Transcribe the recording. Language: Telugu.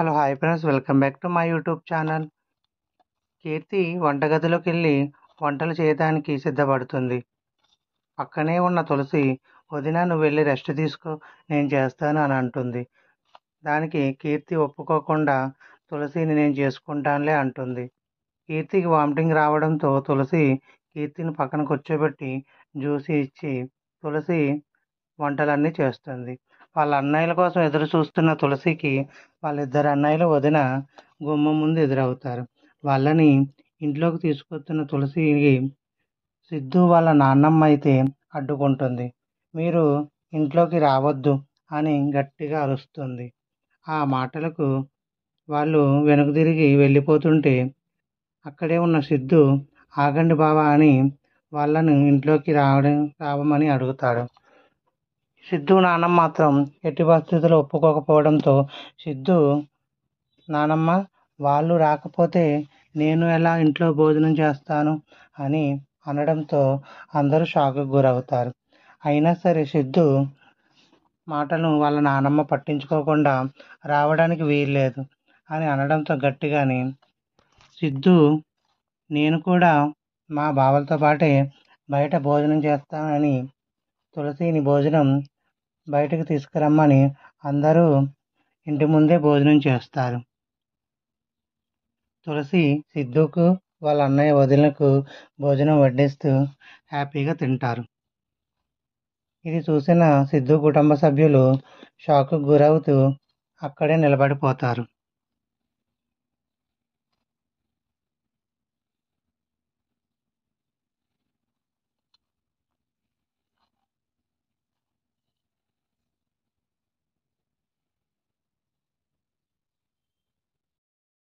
Hello hi friends, welcome back to my YouTube channel. Keerthi వంటగదిలోకెళ్ళి వంటలు చేయడానికి సిద్ధపడుతుంది. పక్కనే ఉన్న తులసి, వదిన నువ్వు వెళ్ళి రెస్ట్ తీసుకో, నేను చేస్తాను అని అంటుంది. దానికి కీర్తి ఒప్పుకోకుండా తులసిని నేను చేసుకుంటానులే అంటుంది. కీర్తికి వామిటింగ్ రావడంతో తులసి కీర్తిని పక్కన కూర్చోబెట్టి జ్యూస్ ఇచ్చి తులసి వంటలన్నీ చేస్తుంది. వాళ్ళ అన్నయ్యల కోసం ఎదురు చూస్తున్న తులసికి వాళ్ళిద్దరు అన్నయ్యలు, వదిన గుమ్మం ముందు ఎదురవుతారు. వాళ్ళని ఇంట్లోకి తీసుకొస్తున్న తులసికి సిద్ధు వాళ్ళ నాన్నమ్మ అయితే అడ్డుకుంటుంది. మీరు ఇంట్లోకి రావద్దు అని గట్టిగా అరుస్తుంది. ఆ మాటలకు వాళ్ళు వెనుక తిరిగి వెళ్ళిపోతుంటే అక్కడే ఉన్న సిద్ధు ఆగండి బావా అని వాళ్ళను ఇంట్లోకి రావమని అడుగుతాడు. సిద్ధు నానమ్మ మాత్రం ఎట్టి పరిస్థితుల్లో ఒప్పుకోకపోవడంతో సిద్ధు నానమ్మ వాళ్ళు రాకపోతే నేను ఎలా ఇంట్లో భోజనం చేస్తాను అని అనడంతో అందరూ షాక్కి గురవుతారు. అయినా సరే సిద్ధు మాటను వాళ్ళ నానమ్మ పట్టించుకోకుండా రావడానికి వీల్లేదు అని అనడంతో గట్టిగాని సిద్ధు నేను కూడా మా బావలతో పాటే బయట భోజనం చేస్తానని తులసిని భోజనం బయటకు తీసుకురమ్మని అందరూ ఇంటి ముందే భోజనం చేస్తారు. తులసి సిద్ధుకు వాళ్ళ అన్నయ్య వదినకు భోజనం వడ్డిస్తూ హ్యాపీగా తింటారు. ఇది చూసిన సిద్ధు కుటుంబ సభ్యులు షాక్కు గురవుతూ అక్కడే నిలబడిపోతారు.